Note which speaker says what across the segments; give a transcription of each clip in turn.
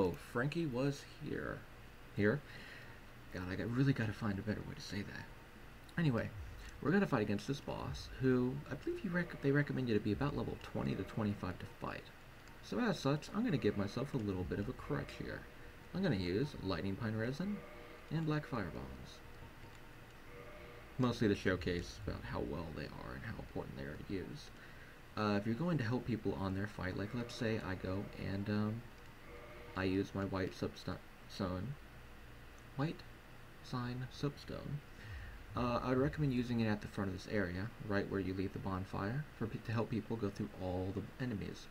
Speaker 1: Oh, Frankie was here. Here? God, really gotta find a better way to say that. Anyway, we're gonna fight against this boss, who I believe they recommend you to be about level 20 to 25 to fight. So as such, I'm gonna give myself a little bit of a crutch here. I'm gonna use lightning pine resin and black fire bombs. Mostly to showcase about how well they are and how important they are to use. If you're going to help people on their fight, like let's say I go and I use my white sign soapstone. I would recommend using it at the front of this area, right where you leave the bonfire, to help people go through all the enemies.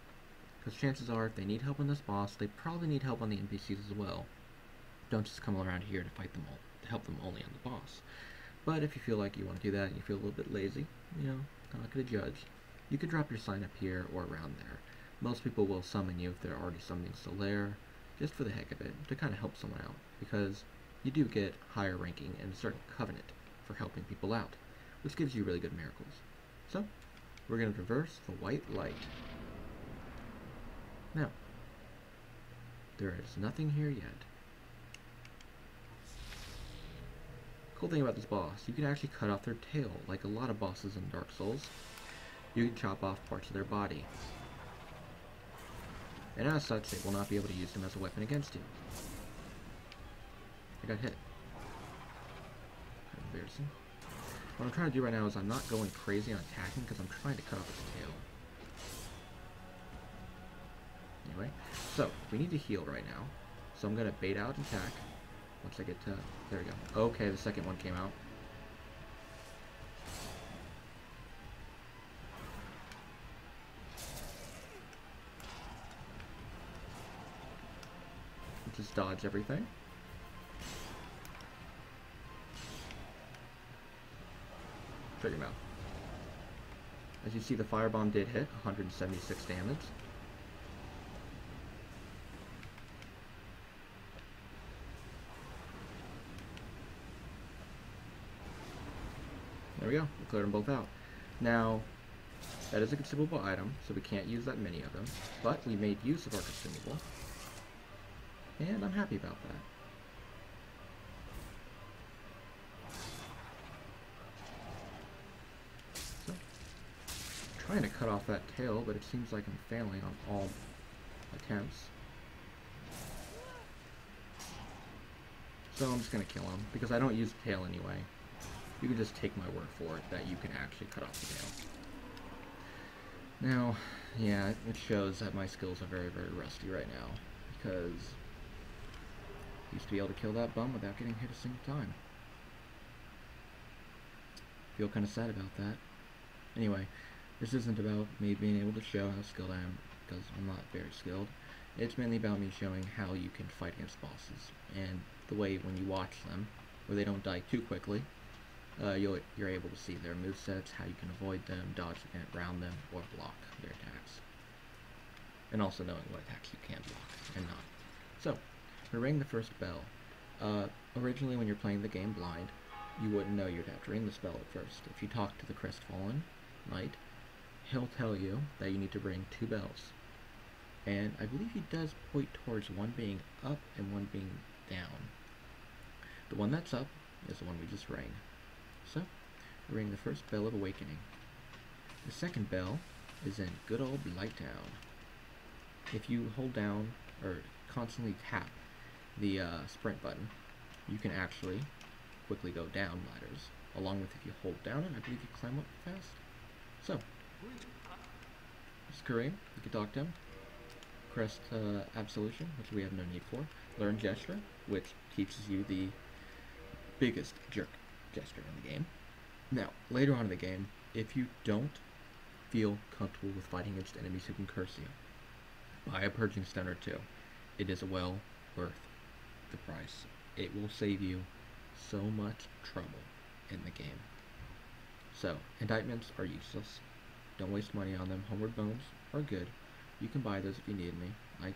Speaker 1: Because chances are, if they need help on this boss, they probably need help on the NPCs as well. Don't just come around here to fight them all, to help them only on the boss. But if you feel like you want to do that and you feel a little bit lazy, you know, I'm not going to judge, you can drop your sign up here or around there. Most people will summon you if they're already summoning still there, just for the heck of it, to kind of help someone out, because you do get higher ranking in a certain covenant for helping people out, which gives you really good miracles. So, we're going to reverse the white light. Now, there is nothing here yet. Cool thing about this boss, you can actually cut off their tail, like a lot of bosses in Dark Souls. You can chop off parts of their body. And as such, they will not be able to use them as a weapon against you. I got hit. Embarrassing. What I'm trying to do right now is I'm not going crazy on attacking because I'm trying to cut off his tail. Anyway, so we need to heal right now. So I'm going to bait out attack. Once I get to... There we go. Okay, the second one came out. Just dodge everything. Shut your mouth. As you see, the firebomb did hit 176 damage. There we go. We cleared them both out. Now, that is a consumable item, so we can't use that many of them, but we made use of our consumable, and I'm happy about that. So, I'm trying to cut off that tail, but it seems like I'm failing on all attempts. So I'm just going to kill him, because I don't use the tail anyway. You can just take my word for it that you can actually cut off the tail. Now, yeah, it shows that my skills are very, very rusty right now, because I used to be able to kill that bum without getting hit a single time. Feel kind of sad about that. Anyway, this isn't about me being able to show how skilled I am, because I'm not very skilled. It's mainly about me showing how you can fight against bosses, and the way when you watch them, where they don't die too quickly, you're able to see their movesets, how you can avoid them, dodge around them, or block their attacks. And also knowing what attacks you can block and not. So, to ring the first bell. Originally when you're playing the game blind, you wouldn't know you'd have to ring this bell at first. If you talk to the Crestfallen Knight, he'll tell you that you need to ring 2 bells. And I believe he does point towards one being up and one being down. The one that's up is the one we just rang. So, ring the first bell of awakening. The second bell is in good old Blighttown. If you hold down or constantly tap the sprint button, you can actually quickly go down ladders. Along with if you hold down it, I believe you climb up fast. So, this is Kareem. You can talk to him. Crest Absolution, which we have no need for. Learn Gesture, which teaches you the biggest jerk gesture in the game. Now, later on in the game, if you don't feel comfortable with fighting against enemies who can curse you, buy a Purging Stone or 2. It is well worth the price. It will save you so much trouble in the game. So, indictments are useless. Don't waste money on them. Homeward Bones are good. You can buy those if you need me. I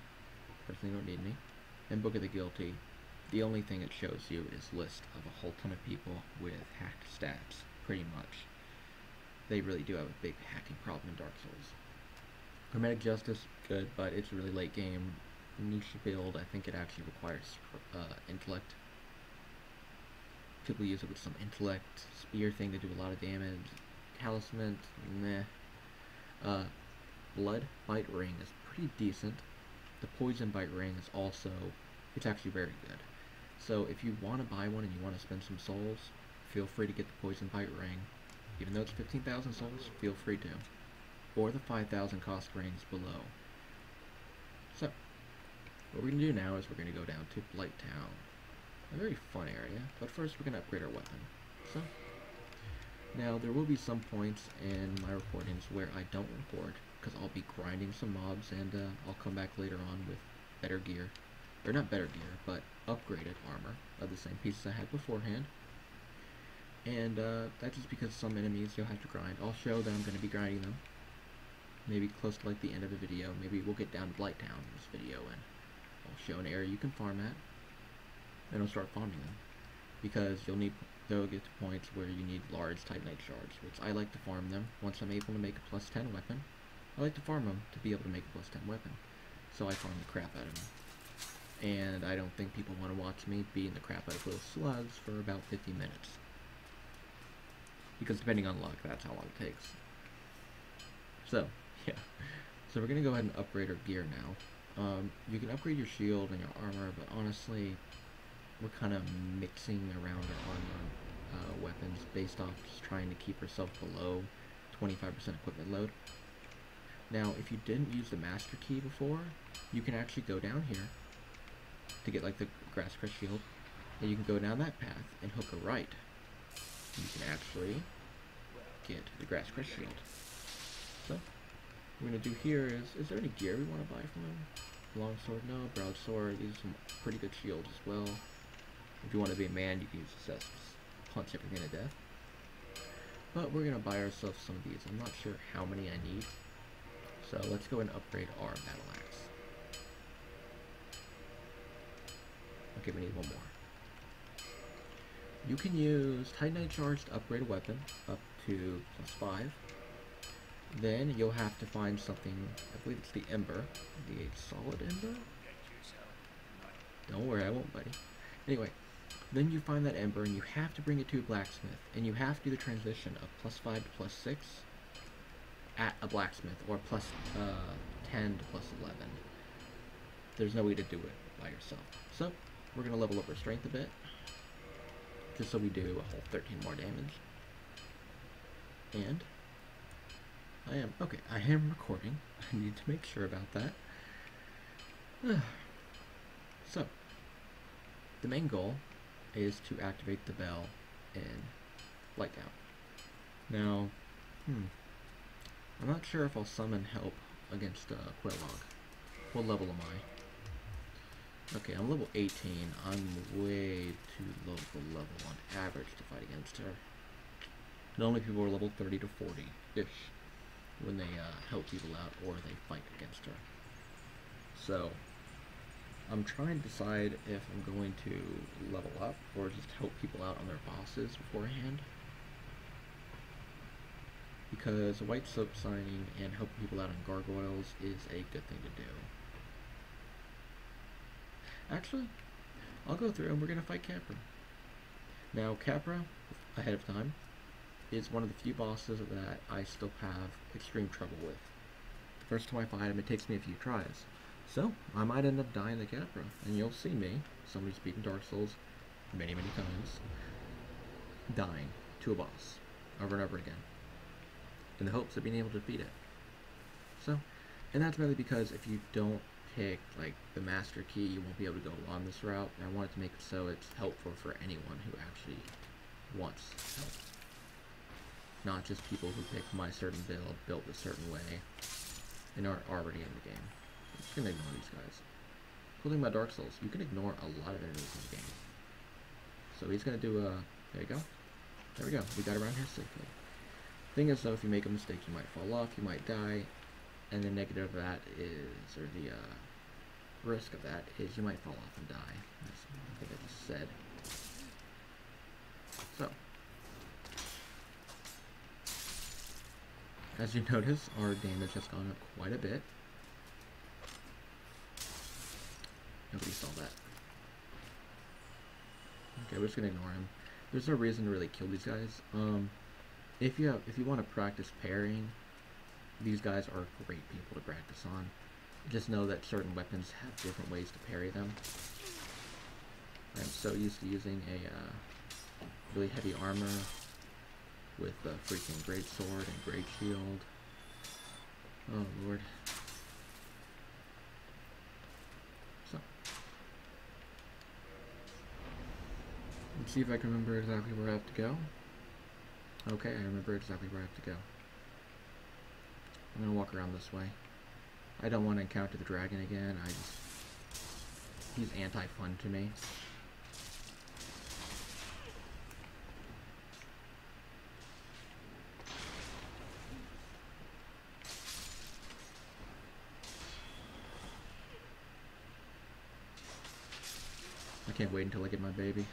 Speaker 1: personally don't need any. And Book of the Guilty, the only thing it shows you is a list of a whole ton of people with hacked stats, pretty much. They really do have a big hacking problem in Dark Souls. Hermetic Justice, good, but it's a really late game. niche build. I think it actually requires intellect. People use it with some intellect. Spear thing to do a lot of damage. Talisman, meh. Blood Bite Ring is pretty decent. The Poison Bite Ring is also, it's actually very good. So if you want to buy one and you want to spend some souls, feel free to get the Poison Bite Ring. Even though it's 15,000 souls, feel free to. Or the 5,000 cost rings below. So, what we're going to do now is we're going to go down to Blight Town. A very fun area, but first we're going to upgrade our weapon. So, now there will be some points in my recordings where I don't record, because I'll be grinding some mobs and I'll come back later on with better gear. Or not better gear, but upgraded armor of the same pieces I had beforehand. And that's just because some enemies you'll have to grind. I'll show that I'm going to be grinding them. Maybe close to like the end of the video. Maybe we'll get down to Blight Town in this video and I'll show an area you can farm at. And I'll start farming them. Because they'll get to points where you need large Titanite shards, which I like to farm them once I'm able to make a plus 10 weapon. I like to farm them to be able to make a plus 10 weapon. So I farm the crap out of them. And I don't think people want to watch me beating the crap out of little slugs for about 50 minutes. Because depending on luck, that's how long it takes. So, yeah. So we're going to go ahead and upgrade our gear now. You can upgrade your shield and your armor, but honestly, we're kind of mixing around our armor weapons based off just trying to keep ourselves below 25% equipment load. Now, if you didn't use the master key before, you can actually go down here to get like the grass crest shield, and you can go down that path and hook a right. You can actually get the grass crest shield. So, what we're going to do here is there any gear we want to buy from him? Longsword, no. Broadsword, these are some pretty good shields as well. If you want to be a man, you can use the cess, punch everything to death. But we're going to buy ourselves some of these. I'm not sure how many I need. So let's go and upgrade our battle axe. Okay, we need one more. You can use Titanite shards to upgrade a weapon up to +5. Then you'll have to find something, I believe it's the Ember. The solid Ember? Don't worry, I won't, buddy. Anyway, then you find that Ember and you have to bring it to a blacksmith. And you have to do the transition of +5 to +6 at a blacksmith, or +10 to +11. There's no way to do it by yourself. So, we're going to level up our strength a bit, just so we do a whole 13 more damage. And I am recording. I need to make sure about that. So, the main goal is to activate the bell in Blight Town. Now, I'm not sure if I'll summon help against Quillog. What level am I? Okay, I'm level 18. I'm way too low of a level on average to fight against her. Normally people are level 30 to 40-ish when they help people out or they fight against her. So, I'm trying to decide if I'm going to level up or just help people out on their bosses beforehand. Because white soap signing and helping people out on gargoyles is a good thing to do. Actually, I'll go through and we're going to fight Capra. Now, Capra, ahead of time, is one of the few bosses that I still have extreme trouble with. The first time I fight him, it takes me a few tries. So, I might end up dying to Capra, and you'll see me, somebody who's beaten Dark Souls many, many times, dying to a boss over and over again, in the hopes of being able to defeat it. So, and that's mainly because if you don't pick, like, the master key, you won't be able to go along this route, and I wanted to make it so it's helpful for anyone who actually wants help. Not just people who pick my certain build, built a certain way, and are already in the game. I'm just gonna ignore these guys. Including my Dark Souls, you can ignore a lot of enemies in the game. So he's gonna do a, there you go. There we go, we got around here safely. Thing is though, if you make a mistake, you might fall off, you might die, and the negative of that is, or the risk of that is you might fall off and die. That's what I think I just said. So, as you notice, our damage has gone up quite a bit. Nobody saw that. Okay, we're just gonna ignore him. There's no reason to really kill these guys. If you want to practice parrying, these guys are great people to practice on. Just know that certain weapons have different ways to parry them. I'm so used to using a really heavy armor with the freaking Greatsword and Great Shield. Oh lord. So, let's see if I can remember exactly where I have to go. Okay, I remember exactly where I have to go. I'm gonna walk around this way. I don't want to encounter the dragon again. He's anti-fun to me. I can't wait until I get my baby.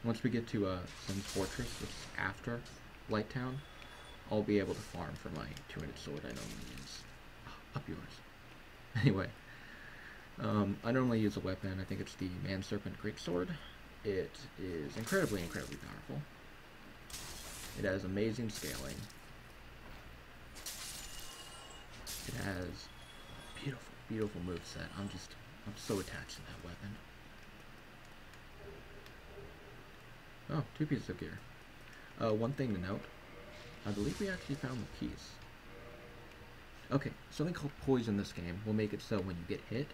Speaker 1: Once we get to Sin's Fortress, which is after Light Town, I'll be able to farm for my 200 sword I normally use. Up yours. Anyway, I normally use a weapon. I think it's the Man Serpent Greatsword. It is incredibly powerful. It has amazing scaling. It has beautiful moveset. I'm so attached to that weapon. Oh, 2 pieces of gear. One thing to note, I believe we actually found the piece. Okay, something called poise in this game will make it so when you get hit,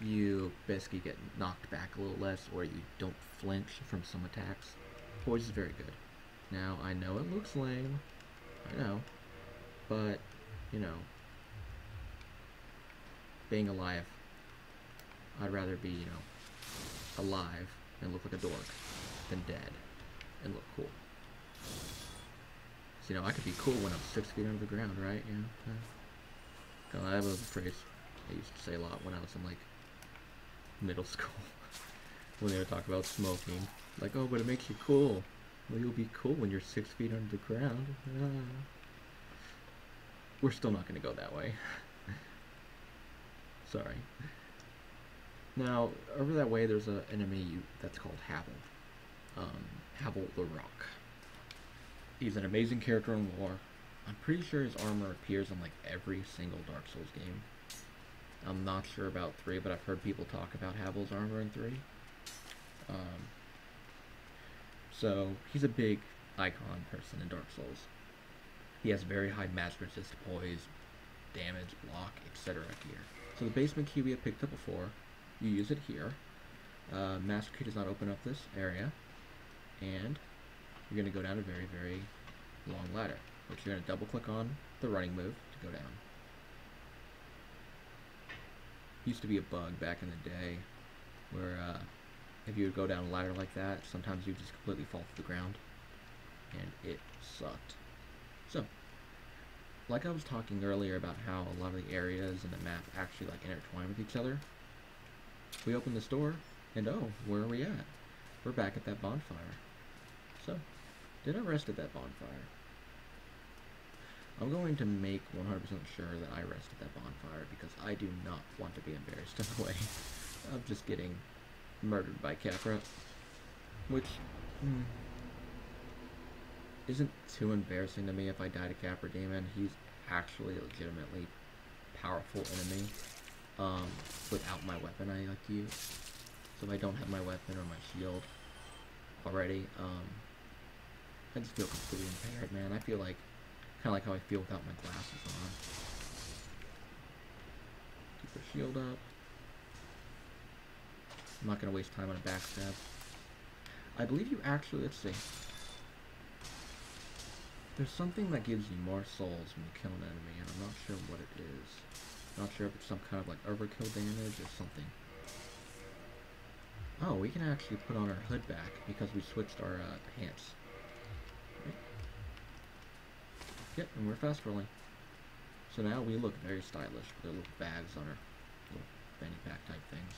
Speaker 1: you basically get knocked back a little less, or you don't flinch from some attacks. Poise is very good. Now, I know it looks lame, I know, but, you know, being alive, I'd rather be, you know, alive and look like a dork than dead and look cool. So, you know, I could be cool when I'm 6 feet under the ground, right? You know? That was a phrase I used to say a lot when I was in, like, middle school. When they would talk about smoking. Like, oh, but it makes you cool. Well, you'll be cool when you're 6 feet under the ground. We're still not going to go that way. Sorry. Now, over that way, there's an enemy that's called Havel. Havel the Rock. He's an amazing character in lore. I'm pretty sure his armor appears in like every single Dark Souls game. I'm not sure about 3, but I've heard people talk about Havel's armor in 3. So he's a big icon person in Dark Souls. He has very high match resist, poise, damage, block, etc. gear. So the basement key we have picked up before, you use it here. Master key does not open up this area, and you're going to go down a very long ladder, which you're going to double click on the running move to go down. Used to be a bug back in the day where if you would go down a ladder like that, sometimes you just completely fall to the ground, and it sucked. So, like I was talking earlier about how a lot of the areas in the map actually like intertwine with each other, we open this door, and oh, where are we at? We're back at that bonfire. So, did I rest at that bonfire? I'm going to make 100% sure that I rest at that bonfire because I do not want to be embarrassed in the way of just getting murdered by Capra, which isn't too embarrassing to me if I die to Capra Demon. He's actually a legitimately powerful enemy without my weapon I like to use. So if I don't have my weapon or my shield already, I just feel completely impaired, man. I feel like kind of like how I feel without my glasses on. Keep the shield up. I'm not going to waste time on a backstab. I believe you actually, let's see. There's something that gives you more souls when you kill an enemy, and I'm not sure what it is. Not sure if it's some kind of like overkill damage or something. Oh, we can actually put on our hood back because we switched our pants. Right. Yep, and we're fast rolling. So now we look very stylish with our little bags on our little fanny pack type things.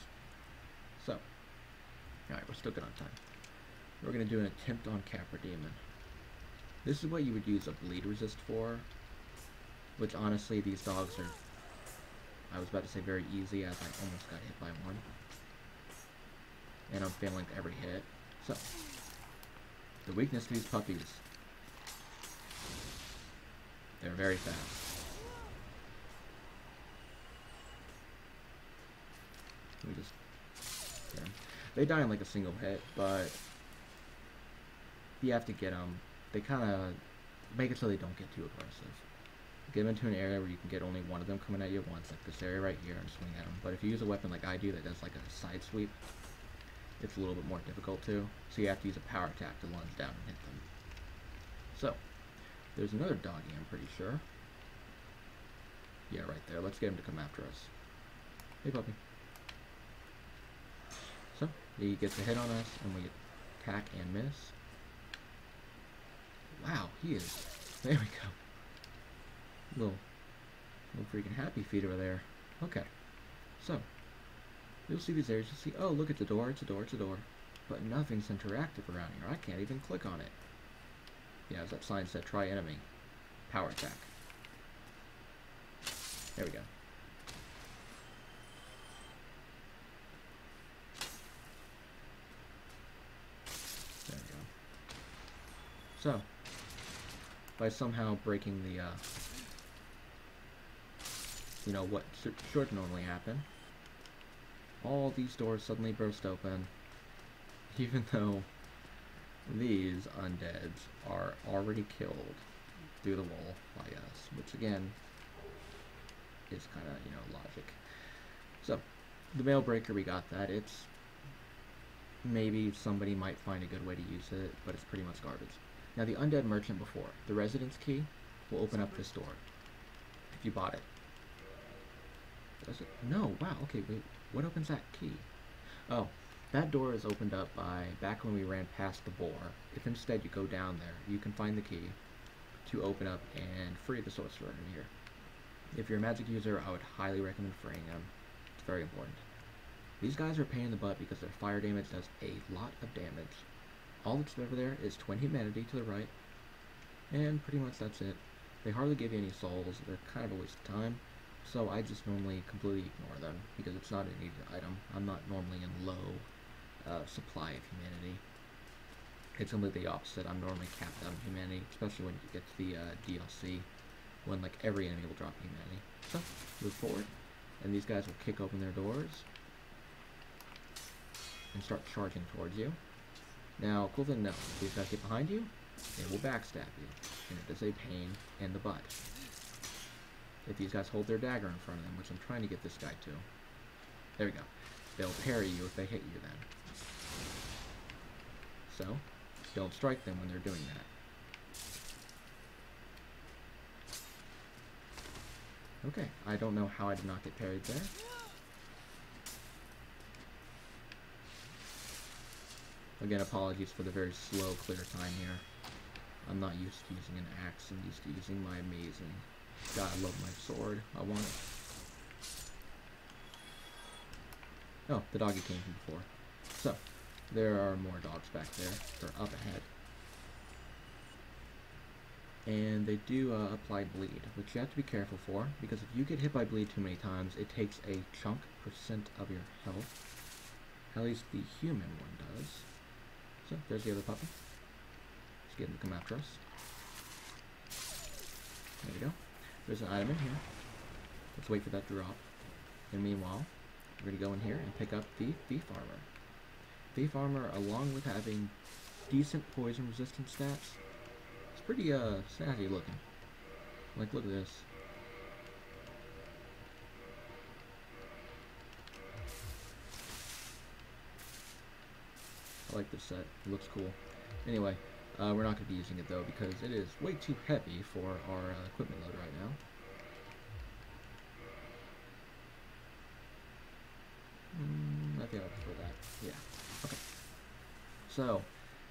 Speaker 1: So, alright, we're still good on time. We're going to do an attempt on Capra Demon. This is what you would use a bleed resist for, which honestly these dogs are, I was about to say very easy as I almost got hit by one. and I'm failing every hit. So, the weakness to these puppies. They're very fast. We just... Yeah. They die in like a single hit, but you have to get them. They kind of make it so they don't get too aggressive. Get them into an area where you can get only one of them coming at you at once, like this area right here, and swing at them. But if you use a weapon like I do that does like a side sweep, it's a little bit more difficult too. So you have to use a power attack to lunge down and hit them. So, there's another doggy, I'm pretty sure. Yeah, right there. Let's get him to come after us. Hey, puppy. So, he gets a hit on us, and we attack and miss. Wow, he is... There we go. Little freaking happy feet over there. Okay. So, you'll see these areas, you'll see, oh, look at the door, it's a door, it's a door. But nothing's interactive around here. I can't even click on it. Yeah, as that sign said, try enemy. Power attack. There we go. There we go. So, by somehow breaking the, you know, what should normally happen, all these doors suddenly burst open, even though these undeads are already killed through the wall by us, which again is kind of, you know, logic. So, the mail breaker, we got that. It's maybe somebody might find a good way to use it, but it's pretty much garbage. Now, the undead merchant before, the residence key will open up this door if you bought it. Does it? No, wow, okay, wait, what opens that key? Oh, that door is opened up by, back when we ran past the boar. If instead you go down there, you can find the key to open up and free the sorcerer in here. If you're a magic user, I would highly recommend freeing them. It's very important. These guys are a pain in the butt because their fire damage does a lot of damage. All that's over there is twin humanity to the right, and pretty much that's it. They hardly give you any souls, they're kind of a waste of time, so I just normally completely ignore them because it's not a needed item. I'm not normally in low supply of humanity. It's completely the opposite. I'm normally capped out of humanity, especially when you get to the DLC, when like every enemy will drop humanity. So, move forward, and these guys will kick open their doors and start charging towards you. Now, cool thing to know, if these guys get behind you, they will backstab you, and it is a pain in the butt. If these guys hold their dagger in front of them, which I'm trying to get this guy to, there we go. They'll parry you if they hit you then. So, don't strike them when they're doing that. Okay, I don't know how I did not get parried there. Again, apologies for the very slow clear time here. I'm not used to using an axe, I'm used to using my amazing... God, I love my sword. I want it. Oh, the doggy came from before. So, there are more dogs back there. They're up ahead. And they do apply bleed, which you have to be careful for, because if you get hit by bleed too many times, it takes a chunk percent of your health. At least the human one does. So, there's the other puppy. Let's get him to come after us. There we go. There's an item in here. Let's wait for that to drop. And meanwhile, we're going to go in here and pick up the Thief Armor. Thief Armor, along with having decent poison resistance stats, it's pretty snazzy looking. Like, look at this. I like this set. It looks cool. Anyway, we're not going to be using it though because it is way too heavy for our equipment load right now. I think I'll prefer that. Yeah. Okay. So,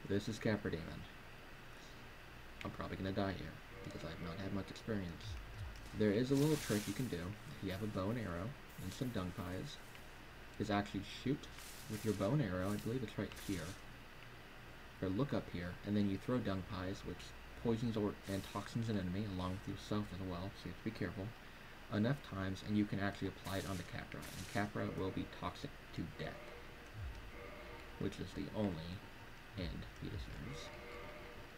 Speaker 1: this is Capra Demon. I'm probably going to die here because I have not had much experience. There is a little trick you can do if you have a bow and arrow and some dung pies, is actually shoot with your bow and arrow. I believe it's right here. Or look up here, and then you throw dung pies, which poisons and toxins an enemy, along with yourself as well, so you have to be careful, enough times, and you can actually apply it onto Capra, and Capra will be toxic to death. which is the only end he deserves.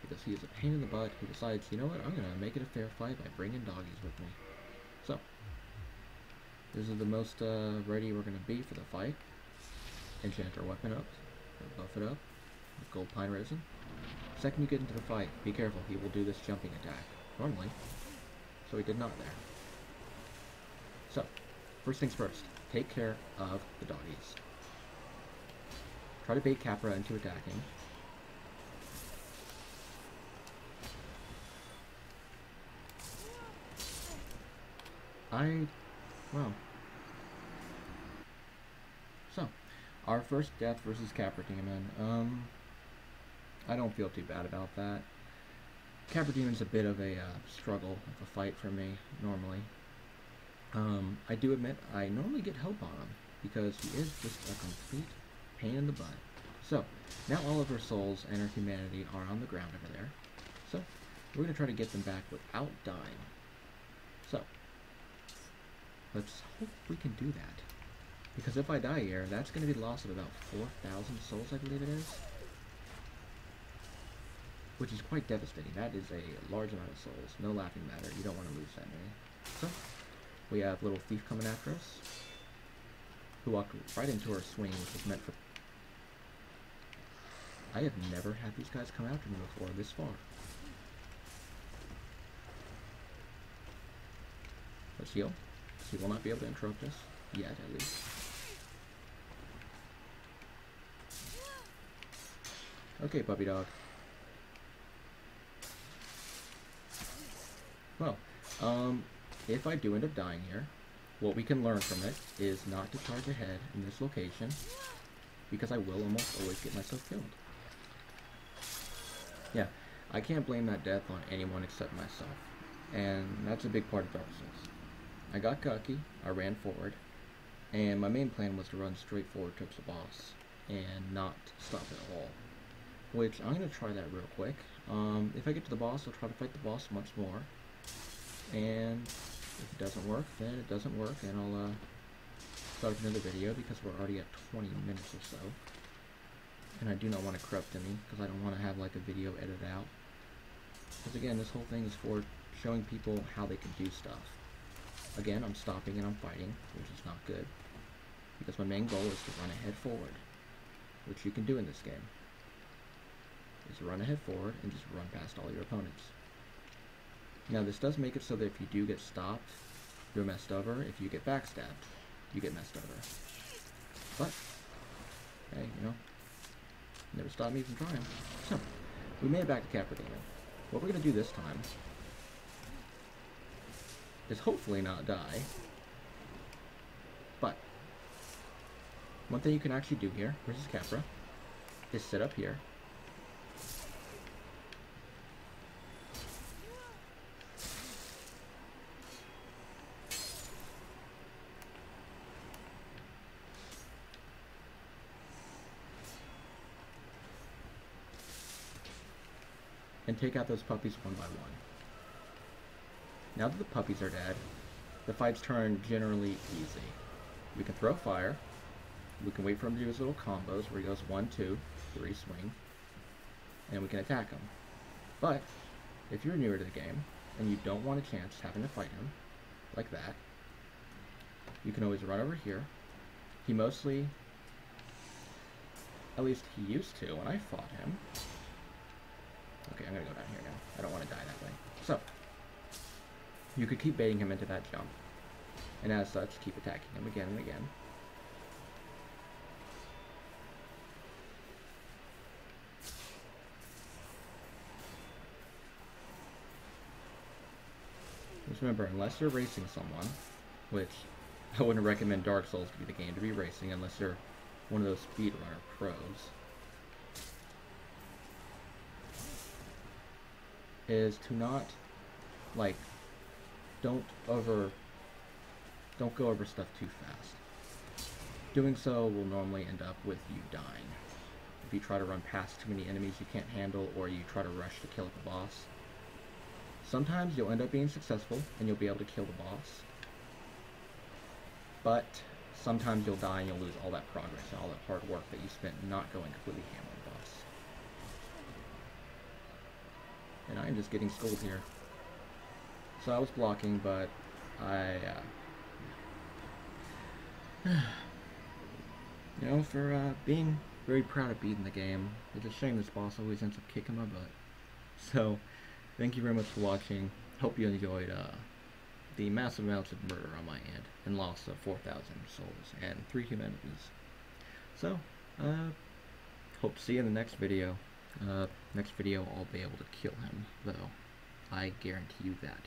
Speaker 1: Because he is a pain in the butt who decides, you know what, I'm going to make it a fair fight by bringing doggies with me. So, this is the most ready we're going to be for the fight. Enchant our weapon up, or buff it up, with gold pine resin. Second you get into the fight, be careful, he will do this jumping attack, normally, so he did not there. So, first things first, take care of the doggies. Try to bait Capra into attacking. Well. So, our first death versus Capra Demon. I don't feel too bad about that. Capra Demon's a bit of a struggle of a fight for me, normally. I do admit I normally get help on him, because he is just a complete pain in the butt. So, now all of our souls and our humanity are on the ground over there. So, we're going to try to get them back without dying. So, let's hope we can do that. Because if I die here, that's going to be the loss of about 4,000 souls, I believe it is. Which is quite devastating. That is a large amount of souls. No laughing matter. You don't want to lose that many. So, we have Little Thief coming after us, who walked right into our swing, which was meant for... I have never had these guys come after me before this far. Let's heal. He will not be able to interrupt us, yet at least. Okay, puppy dog. Well, if I do end up dying here, what we can learn from it is not to charge ahead in this location, because I will almost always get myself killed. Yeah, I can't blame that death on anyone except myself, and that's a big part of Dark Souls. I got cocky, I ran forward, and my main plan was to run straight forward towards the boss, and not stop at all. Which, I'm going to try that real quick. If I get to the boss, I'll try to fight the boss much more. And if it doesn't work, then it doesn't work, and I'll start another video, because we're already at 20 minutes or so. And I do not want to corrupt any, because I don't want to have like a video edited out. Because again, this whole thing is for showing people how they can do stuff. Again, I'm stopping and I'm fighting, which is not good. Because my main goal is to run ahead forward, which you can do in this game. Is run ahead forward and just run past all your opponents. Now this does make it so that if you do get stopped, you're messed over. If you get backstabbed, you get messed over. But, hey, you know, never stopped me from trying. So, we made it back to Capra Demon. What we're going to do this time is hopefully not die. But, one thing you can actually do here, versus Capra, is sit up here. And take out those puppies one by one. Now that the puppies are dead, the fights turn generally easy. We can throw fire, we can wait for him to do his little combos where he goes 1, 2, 3 swing, and we can attack him. But, if you're newer to the game, and you don't want a chance having to fight him, like that, you can always run over here. He mostly, at least he used to when I fought him. Okay, I'm gonna go down here now. I don't want to die that way. So, you could keep baiting him into that jump. And as such, keep attacking him again and again. Just remember, unless you're racing someone, which I wouldn't recommend Dark Souls to be the game to be racing unless you're one of those speedrunner pros, is to not, like, don't go over stuff too fast. Doing so will normally end up with you dying. If you try to run past too many enemies you can't handle, or you try to rush to kill the boss. Sometimes you'll end up being successful, and you'll be able to kill the boss. But sometimes you'll die and you'll lose all that progress and all that hard work that you spent not going completely ham on the boss. And I am just getting schooled here. So I was blocking, but you know, for being very proud of beating the game. It's a shame this boss always ends up kicking my butt. So, thank you very much for watching. Hope you enjoyed the massive amounts of murder on my end and loss of 4,000 souls and 3 humanities. So, hope to see you in the next video. Next video I'll be able to kill him, though. I guarantee you that.